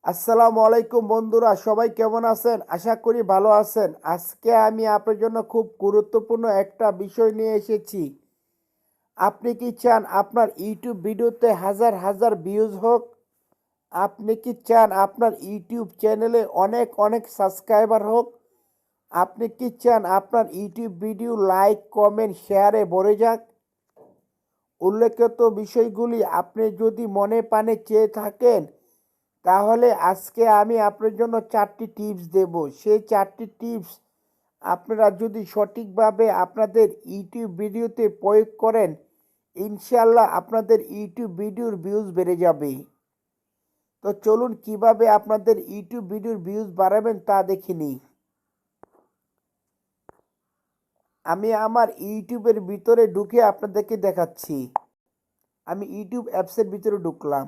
আসসালামু আলাইকুম বন্ধুরা, সবাই কেমন আছেন? আশা করি ভালো আছেন। আজকে আমি আপনার জন্য খুব গুরুত্বপূর্ণ একটা বিষয় নিয়ে এসেছি। আপনি কি চান আপনার ইউটিউব ভিডিওতে হাজার হাজার ভিউজ হোক? আপনি কি চান আপনার ইউটিউব চ্যানেলে অনেক অনেক সাবস্ক্রাইবার হোক? আপনি কি চান আপনার ইউটিউব ভিডিও লাইক, কমেন্ট, শেয়ারে ভরে যাক? উল্লেখিত বিষয়গুলি আপনি যদি মনে প্রাণে চেয়ে থাকেন, তাহলে আজকে আমি আপনার জন্য 4টি টিপস দেব। সেই 4টি টিপস আপনারা যদি সঠিকভাবে আপনাদের ইউটিউব ভিডিওতে প্রয়োগ করেন, ইনশাল্লাহ আপনাদের ইউটিউব ভিডিওর ভিউজ বেড়ে যাবে। তো চলুন কিভাবে আপনাদের ইউটিউব ভিডিওর ভিউজ বাড়াবেন তা দেখে নিই। আমি আমার ইউটিউবের ভিতরে ঢুকে আপনাদেরকে দেখাচ্ছি। আমি ইউটিউব অ্যাপসের ভিতরে ঢুকলাম।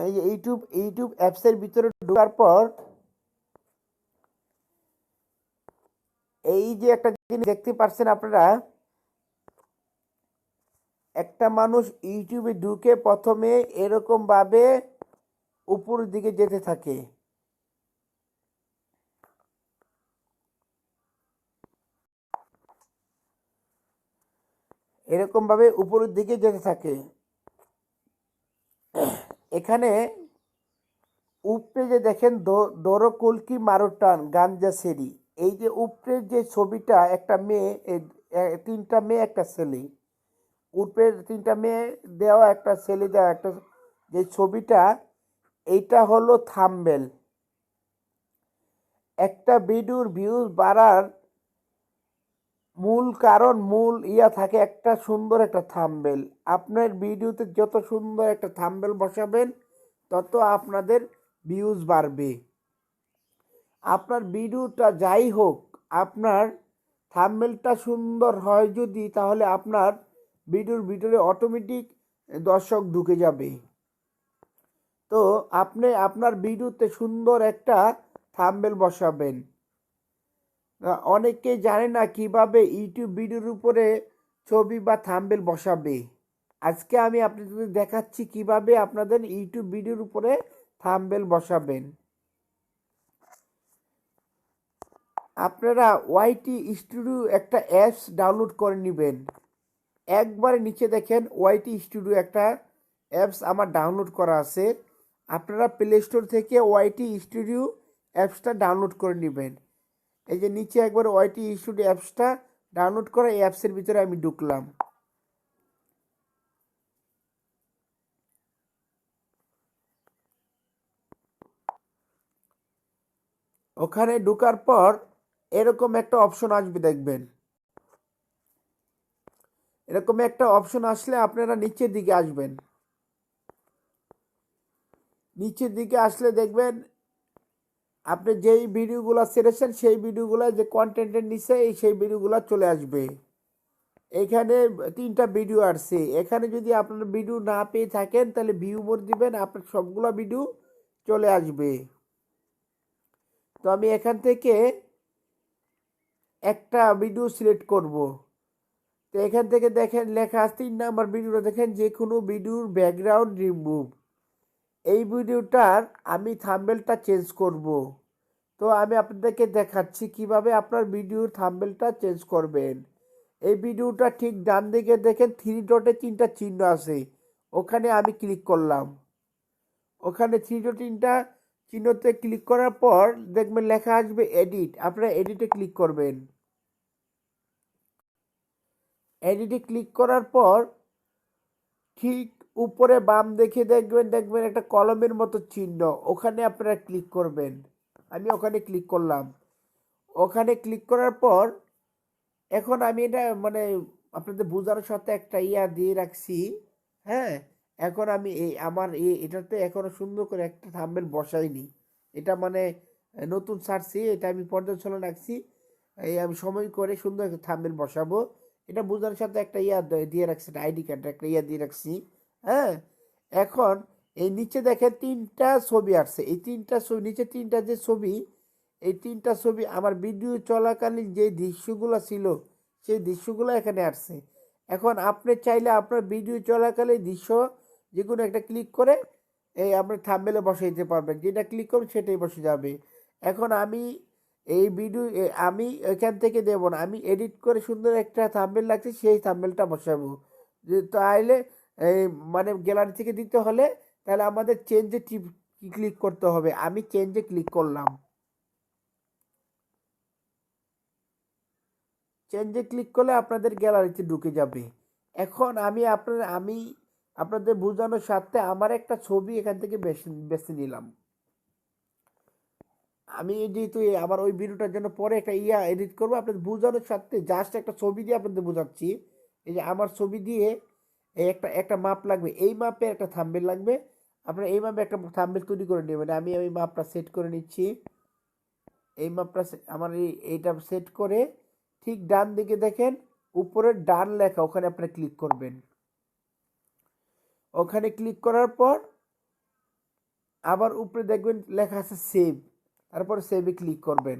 এই যে ইউটিউব অ্যাপসের ভিতরে ঢোকার পর এই যে একটা জিনিস দেখতে পাচ্ছেন আপনারা, একটা মানুষ ইউটিউবে ঢুকে প্রথমে এরকম ভাবে উপরের দিকে যেতে থাকে। এরকম ভাবে উপরের দিকে যেতে থাকে। এখানে উপরে যে দেখেন দরকুলকি মারুটান গাঞ্জা সেরি, এই যে উপরের যে ছবিটা, একটা মেয়ে, তিনটা মেয়ে একটা ছেলে, উপরের তিনটা মেয়ে দেওয়া, একটা ছেলে দেওয়া, একটা যে ছবিটা, এইটা হলো থাম্বনেল। একটা ভিডিওর ভিউজ বাড়ার মূল কারণ, মূল থাকে একটা সুন্দর একটা থাম্বনেল। আপনার ভিডিওতে যত সুন্দর একটা থাম্বনেল বসাবেন, তত আপনাদের ভিউজ বাড়বে। আপনার ভিডিওটা যাই হোক, আপনার থাম্বনেলটা সুন্দর হয় যদি, তাহলে আপনার ভিডিওর ভিতরে অটোমেটিক দর্শক ঢুকে যাবে। তো আপনি আপনার ভিডিওতে সুন্দর একটা থাম্বনেল বসাবেন। অনেকে জানে না কিভাবে ইউটিউব ভিডিওর উপরে ছবি বা থাম্বনেল বসাবে। আজকে আমি আপনাদের দেখাচ্ছি কিভাবে আপনাদের ইউটিউব ভিডিওর উপরে থাম্বনেল বসাবেন। আপনারা ওয়াইটি স্টুডিও একটা অ্যাপস ডাউনলোড করে নেবেন। একবারে নিচে দেখেন ওয়াইটি স্টুডিও একটা অ্যাপস আমার ডাউনলোড করা আছে। আপনারা প্লে স্টোর থেকে ওয়াইটি স্টুডিও অ্যাপসটা ডাউনলোড করে নেবেন। এই যে নিচে একবার ওয়াইটি স্টুডিও অ্যাপসটা ডাউনলোড করা, এই অ্যাপসের ভিতরে আমি ঢুকলাম। ওখানে ঢোকার পর এরকম একটা অপশন আসবে, দেখবেন। এরকম একটা অপশন আসলে আপনারা নিচের দিকে আসবেন। নিচের দিকে আসলে দেখবেন আপনি যেই ভিডিওগুলো ছেড়েছেন, সেই ভিডিওগুলো যে কন্টেন্টের নিচে সেই ভিডিওগুলো চলে আসবে। এখানে 3টা ভিডিও আসছে। এখানে যদি আপনার ভিডিও না পেয়ে থাকেন, তাহলে ভিউ মোর দিবেন, আপনার সবগুলো ভিডিও চলে আসবে। তো আমি এখান থেকে একটা ভিডিও সিলেক্ট করব। তো এখান থেকে দেখেন লেখা আছে 3 নাম্বার ভিডিওটা, দেখেন যে কোনো ভিডিওর ব্যাকগ্রাউন্ড রিমুভ। এই ভিডিওটার আমি থাম্বনেলটা চেঞ্জ করব। তো আমি আপনাদেরকে দেখাচ্ছি কিভাবে আপনার ভিডিওর থাম্বনেলটা চেঞ্জ করবেন। এই ভিডিওটা ঠিক ডান দিকে দেখেন 3 ডটে 3টা চিহ্ন আছে, ওখানে আমি ক্লিক করলাম। ওখানে 3 ডট 3টা চিহ্নতে ক্লিক করার পর দেখবেন লেখা আসবে এডিট। আপনারা এডিটে ক্লিক করবেন। এডিটে ক্লিক করার পর ঠিক উপরে বাম দেখে দেখবেন একটা কলমের মতো চিহ্ন, ওখানে আপনারা ক্লিক করবেন। আমি ওখানে ক্লিক করলাম। ওখানে ক্লিক করার পর এখন আমি এটা মানে আপনাদের বোঝানোর সাথে একটা দিয়ে রাখছি। হ্যাঁ, এখন আমি আমার এটাতে এখনো সুন্দর করে একটা থাম্বনেল বসাইনি। এটা মানে নতুন ছাড়ছি, এটা আমি পর্যালোচনা রাখছি। আমি সময় করে সুন্দর একটা থাম্বনেল বসাবো। এটা বোঝানোর সাথে একটা দিয়ে রাখছি, আইডি কার্ড একটা দিয়ে রাখছি। হ্যাঁ, এখন এই নিচে দেখেন 3টা ছবি আসছে। এই 3টা ছবি, নিচে 3টা যে ছবি, এই 3টা ছবি আমার ভিডিও চলাকালীন যে দৃশ্যগুলো ছিল সেই দৃশ্যগুলো এখানে আসছে। এখন আপনি চাইলে আপনার ভিডিও চলাকালীন দৃশ্য যে কোনো একটা ক্লিক করে এই আপনার থাম্বনেলে বসাই দিতে পারবেন, যেটা ক্লিক করবেন সেটাই বসে যাবে। এখন আমি এই ভিডিও আমি এখান থেকে দেব না, আমি এডিট করে সুন্দর একটা থাম্বনেল লাগছে সেই থাম্বনেলটা বসাবো। যে তাইলে এই মানে গ্যালারি থেকে দিতে হলে তাহলে আমাদের চেঞ্জে ক্লিক করতে হবে। আমি চেঞ্জে ক্লিক করলাম, চেঞ্জে ক্লিক করলে আপনাদের গ্যালারিতে ঢুকে যাবে। এখন আমি আপনাদের বোঝানোর স্বার্থে আমার একটা ছবি এখান থেকে বেছে নিলাম। আমি যেহেতু আমার ওই ভিডিওটার জন্য পরে একটা এডিট করবো, আপনাদের বোঝানোর স্বার্থে জাস্ট একটা ছবি দিয়ে আপনাদের বোঝাচ্ছি। এই যে আমার ছবি দিয়ে একটা একটা মাপ লাগবে, এই মাপে একটা থাম্বনেল লাগবে। আপনারা এই মাপে একটা থাম্বনেল তৈরি করে নেবেন। আমি ওই মাপটা সেট করে নিচ্ছি। এই মাপটা আমার এইটা সেট করে ঠিক ডান দিকে দেখেন উপরে ডান লেখা, ওখানে আপনারা ক্লিক করবেন। ওখানে ক্লিক করার পর আবার উপরে দেখবেন লেখা আছে সেভ, তারপর সেভে ক্লিক করবেন।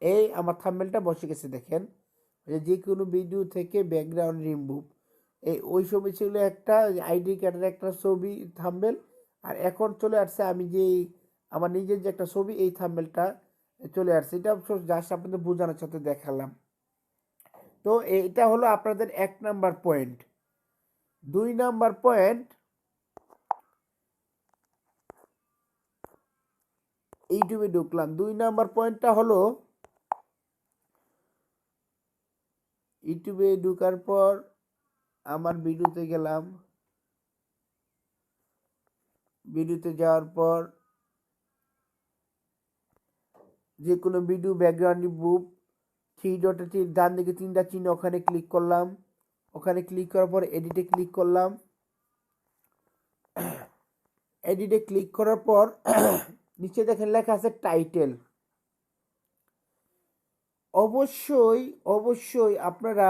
এই আমার থাম্বনেলটা বসে গেছে দেখেন। যে কোনো ভিডিও থেকে ব্যাকগ্রাউন্ড রিমুভ, এই ওই ছবি ছিল একটা আইডি কার্ডের একটা ছবি থাম্বনেল, আর এখন চলে আসছে আমি যে আমার নিজের যে একটা ছবি এই থাম্বনেলটা চলে আসছে। এটা জাস্ট আপনাদের বোঝানোর সাথে দেখালাম। তো এটা হলো আপনাদের 1 নাম্বার পয়েন্ট। 2 নাম্বার পয়েন্ট, ইউটিউবে ঢুকলাম। 2 নাম্বার পয়েন্টটা হলো ইউটিউবে ঢুকার পর আমার ভিডিওতে গেলাম। ভিডিওতে যাওয়ার পর যে কোনো ভিডিও ব্যাকগ্রাউন্ড রিমুভ, 3 ডটে ডান দিকে 3টা চিহ্ন, ওখানে ক্লিক করলাম। ওখানে ক্লিক করার পর এডিটে ক্লিক করলাম। এডিটে ক্লিক করার পর নিচে দেখেন লেখা আছে টাইটেল। অবশ্যই অবশ্যই আপনারা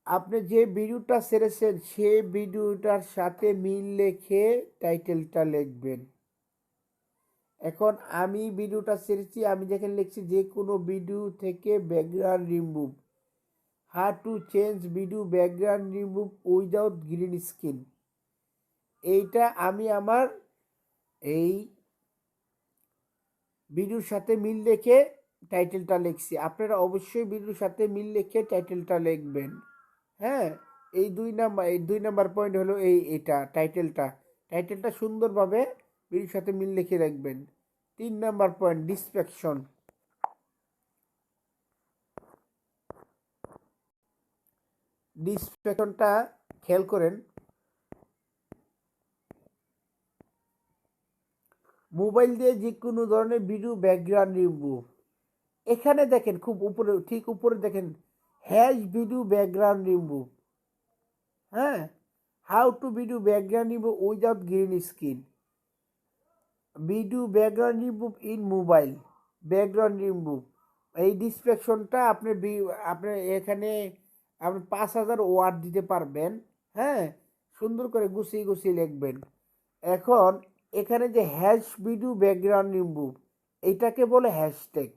আপনি যে ভিডিওটা ছেড়েছেন সেই ভিডিওটার সাথে মিল রেখে টাইটেলটা লিখবেন। এখন আমি ভিডিওটা ছেড়েছি, আমি যেখানে লিখছি যে কোনো ভিডিও থেকে background remove, how to change video background remove without green screen, এইটা আমি আমার এই ভিডিওর সাথে মিল রেখে টাইটেলটা লিখছি। আপনারা অবশ্যই ভিডিওর সাথে মিল রেখে টাইটেলটা লিখবেন। হ্যাঁ, এই 2 নাম্বার পয়েন্ট হলো এটা টাইটেলটা সুন্দরভাবে ভিডিওর সাথে মিল রেখে রাখবেন। 3 নাম্বার পয়েন্ট ডিসক্রিপশন। ডিসক্রিপশনটা খেয়াল করেন। মোবাইল দিয়ে যে কোনো ধরনের ভিডিও ব্যাকগ্রাউন্ড রিমুভ, এখানে দেখেন খুব উপরে, ঠিক উপরে দেখেন হ্যাশ ভিডিও ব্যাকগ্রাউন্ড রিমুভ। হ্যাঁ, how to video background remove without green screen, video background remove in mobile background remove. এই ডিসক্রিপশনটা আপনি এখানে আপনি 5000 ওয়ার্ড দিতে পারবেন। হ্যাঁ, সুন্দর করে গুছিয়ে গুছিয়ে লিখবেন। এখন এখানে যে হ্যাশ ভিডিও ব্যাকগ্রাউন্ড রিমুভ, এইটাকে বলে হ্যাশট্যাগ।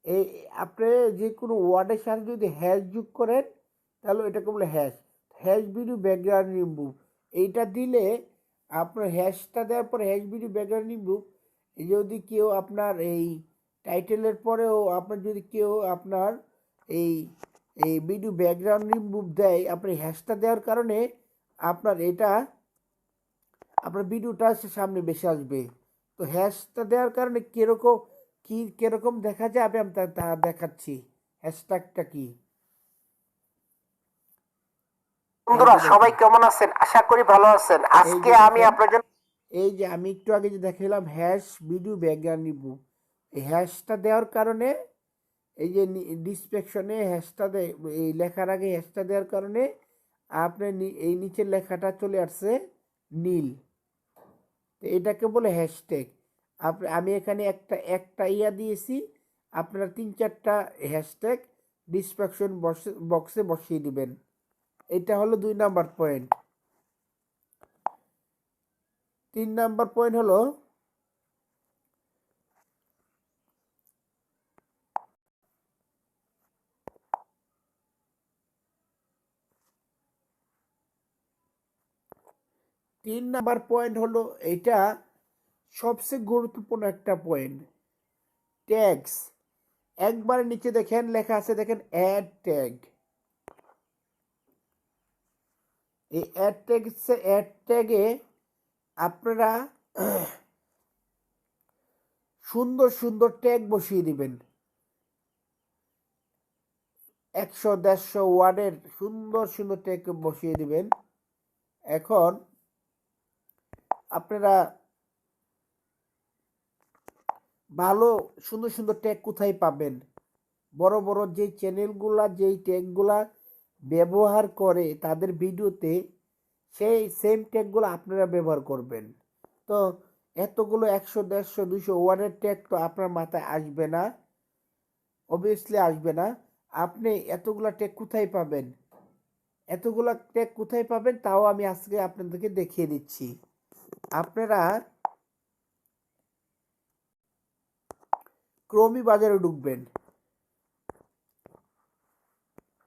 এই আপনি যে কোনো ওয়ার্ডের সাথে যদি হ্যাশ যোগ করেন তাহলে এটাকে বলে হ্যাশ ভিডিও ব্যাকগ্রাউন্ড রিমুভ। এইটা দিলে আপনার হ্যাশটা দেওয়ার পর হ্যাশ ভিডিও ব্যাকগ্রাউন্ড রিমুভ, যদি কেউ আপনার এই টাইটেলের পরেও আপনার যদি কেউ আপনার এই এই ভিডিও ব্যাকগ্রাউন্ড রিমুভ দেয়, আপনার হ্যাশটা দেওয়ার কারণে আপনার এটা আপনার ভিডিওটা সামনে বেশি আসবে। তো হ্যাশটা দেওয়ার কারণে কিরকম দেখা যাবে আমি তা দেখাচ্ছি। হ্যাশট্যাগটা কি? বন্ধুরা সবাই কেমন আছেন? আশা করি ভালো আছেন। আজকে আমি আপনার জন্য এই যে আমি একটু আগে যে দেখালাম হ্যাশ ভিডিও ব্যাকগ্রাউন্ড রিমুভ, এই হ্যাশটা দেওয়ার কারণে এই যে ডিসক্রিপশনে হ্যাশটা এই লেখার আগে হ্যাশটা দেওয়ার কারণে আপনার এই নিচের লেখাটা চলে আসছে নীল। তো এটাকে বলে হ্যাশট্যাগ। আমি এখানে একটা দিয়েছি, আপনারা 3-4টা হ্যাশট্যাগ ডিসক্রিপশন বক্সে বসিয়ে দিবেন। এটা হলো 2 নাম্বার পয়েন্ট। 3 নাম্বার পয়েন্ট হলো এটা সবচেয়ে গুরুত্বপূর্ণ একটা পয়েন্ট, ট্যাগস। একবার নিচে দেখেন লেখা আছে, দেখেন অ্যাড ট্যাগ। এই অ্যাড ট্যাগে আপনারা সুন্দর সুন্দর ট্যাগ বসিয়ে দিবেন। 100-150 ওয়ার্ডের সুন্দর সুন্দর ট্যাগ বসিয়ে দিবেন। এখন আপনারা ভালো সুন্দর সুন্দর ট্যাগ কোথায় পাবেন? বড় বড় যে চ্যানেলগুলা যেই ট্যাগগুলা ব্যবহার করে তাদের ভিডিওতে সেই সেম ট্যাগগুলো আপনারা ব্যবহার করবেন। তো এতগুলো 100-150-200 ওয়ার্ডের ট্যাগ তো আপনার মাথায় আসবে না, অবভিয়াসলি আসবে না। আপনি এতগুলা ট্যাগ কোথায় পাবেন? এতগুলা ট্যাগ কোথায় পাবেন তাও আমি আজকে আপনাদেরকে দেখিয়ে দিচ্ছি। আপনারা ক্রোমি বাজারে ঢুকবেন।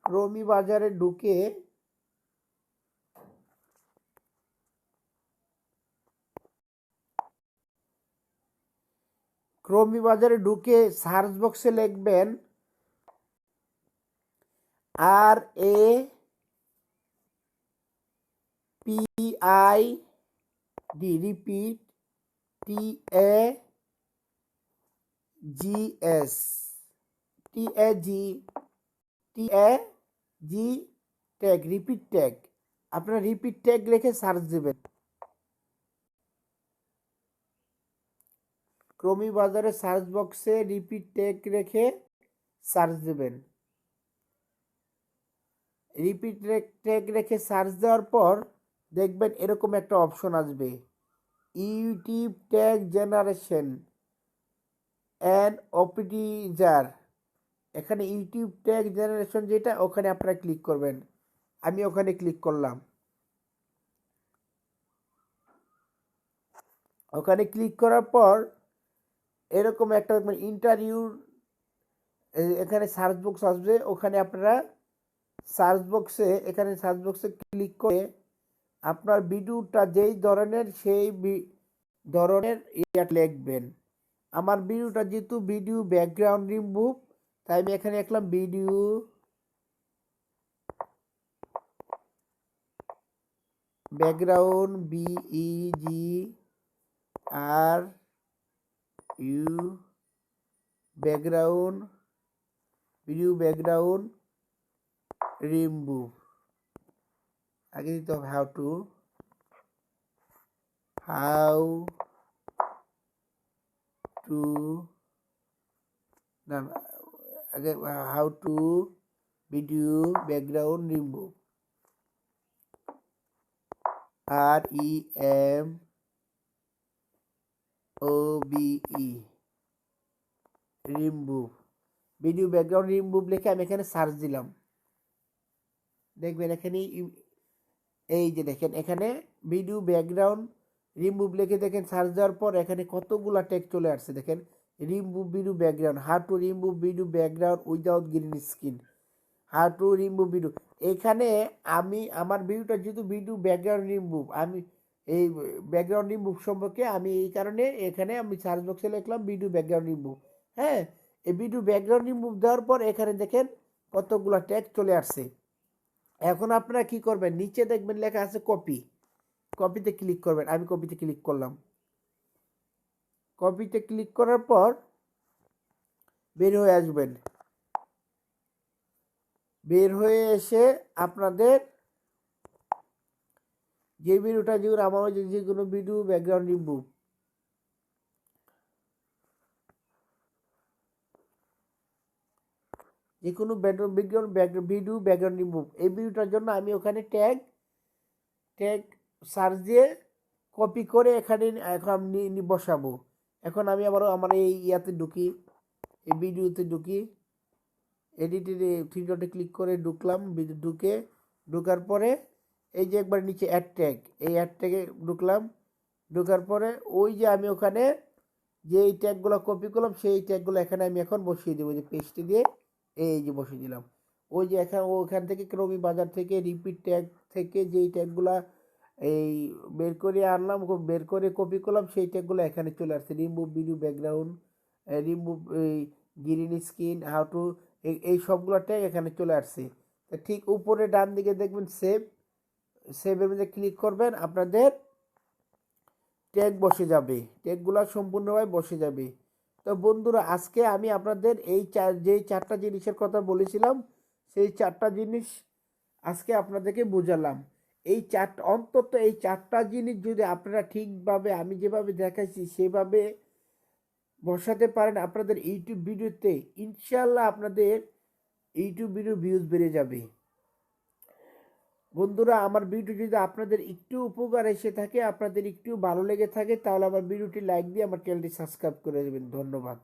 ক্রোমি বাজারে ঢুকে সার্চ বক্সে লিখবেন RAPID, repeat, TAG tag, repeat tag. আপনারা রিপিট ট্যাগ লিখে সার্চ দেবেন। ক্রোমি বাজারে সার্চ বক্সে রিপিট ট্যাগ রেখে সার্চ দেবেন। রিপিট ট্যাগ রেখে সার্চ দেওয়ার পর দেখবেন এরকম একটা অপশন আসবে, YouTube tag generation and optimiser. এখানে ইউটিউব ট্যাগ জেনারেশন যেটা, ওখানে আপনারা ক্লিক করবেন। আমি ওখানে ক্লিক করলাম। ওখানে ক্লিক করার পর এরকম একটা ইন্টারভিউ, এখানে সার্চ বক্স আসবে। ওখানে আপনারা সার্চ বক্সে ক্লিক করে আপনার ভিডিওটা যেই ধরনের সেই ধরনের লিখবেন। আমার ভিডিওটা যেহেতু ভিডিও ব্যাকগ্রাউন্ড রিমুভ, তাই আমি এখানে লিখলাম video background, BEGRU background, video background remove. আগে দিতে হবে হাউ টু না, আগে how to video background remove, REMOVE remove, video background remove লিখে আমি এখানে সার্চ দিলাম। দেখবেন এখানে এই যে দেখেন এখানে ভিডিও ব্যাকগ্রাউন্ড রিমুভ লিখে দেখেন সার্চ দেওয়ার পর এখানে কতগুলা টেক্সট চলে আসছে। দেখেন remove video background, how to remove video background without green screen, how to remove video. এখানে আমি আমার ভিডিওটা যেহেতু ভিডিও ব্যাকগ্রাউন্ড রিমুভ, আমি এই ব্যাকগ্রাউন্ড রিমুভ সম্পর্কে আমি এই কারণে এখানে আমি সার্চ বক্সে লিখলাম ভিডিও ব্যাকগ্রাউন্ড রিমুভ। হ্যাঁ, এই ভিডিও ব্যাকগ্রাউন্ড রিমুভ দেওয়ার পর এখানে দেখেন কতগুলো টেক্সট চলে আসছে। এখন আপনারা কি করবেন, নিচে দেখবেন লেখা আছে কপি, কপিতে ক্লিক করবেন। আমি কপিতে ক্লিক করলাম। কপিতে ক্লিক করার পর বের হয়ে আসবেন। বের হয়ে এসে আপনাদের যে ভিডিওটা, যেগুলো আমার যে কোনো ভিডিও ব্যাকগ্রাউন্ড রিমুভ, যে কোনো ভিডিও ব্যাকগ্রাউন্ড রিমুভ, এই ভিডিওটার জন্য আমি ওখানে ট্যাগ সার্চ দিয়ে কপি করে এখানে এখন বসাবো। এখন আমি আবার আমার এই ইয়াতে ঢুকি, এই ভিডিওতে ঢুকি, এডিটে 3 ডটে ক্লিক করে ঢুকলাম। ঢুকার পরে এই যে একবার নিচে অ্যাড ট্যাগ, এই অ্যাড ট্যাগে ঢুকলাম, ঢোকার পরে ওই যে আমি ওখানে যে এই ট্যাগগুলো কপি করলাম সেই ট্যাগগুলো এখানে আমি এখন বসিয়ে দেবো, যে পেস্টে দিয়ে এই যে বসিয়ে দিলাম। ওই যে এখানে ওখান থেকে ক্রমি বাজার থেকে রিপিট ট্যাগ থেকে যেই ট্যাগগুলা এই বের করে আনলাম, বের করে কপি করলাম, সেই ট্যাগগুলো এখানে চলে আসছে। রিমুভ ভিডিও ব্যাকগ্রাউন্ড, রিমুভ এই গ্রিন স্ক্রিন, হাউ টু, এই সবগুলো ট্যাগ এখানে চলে আসছে। তো ঠিক উপরে ডান দিকে দেখবেন সেভের মধ্যে ক্লিক করবেন, আপনাদের ট্যাগ বসে যাবে, ট্যাগগুলো সম্পূর্ণভাবে বসে যাবে। তো বন্ধুরা আজকে আমি আপনাদের যেই 4টা জিনিসের কথা বলেছিলাম সেই 4টা জিনিস আজকে আপনাদেরকে বোঝালাম। অন্তত এই 4টা জিনিস যদি আপনারা ঠিকভাবে আমি যেভাবে দেখাইছি সেভাবে বসাতে পারেন আপনাদের ইউটিউব ভিডিওতে, ইনশাল্লাহ আপনাদের ইউটিউব ভিডিও ভিউজ বেড়ে যাবে। বন্ধুরা আমার ভিডিও যদি আপনাদের একটু উপকার এসে থাকে, আপনাদের একটু ভালো লেগে থাকে, তাহলে আমার ভিডিওটি লাইক দিয়ে আমার চ্যানেলটি সাবস্ক্রাইব করে দেবেন। ধন্যবাদ।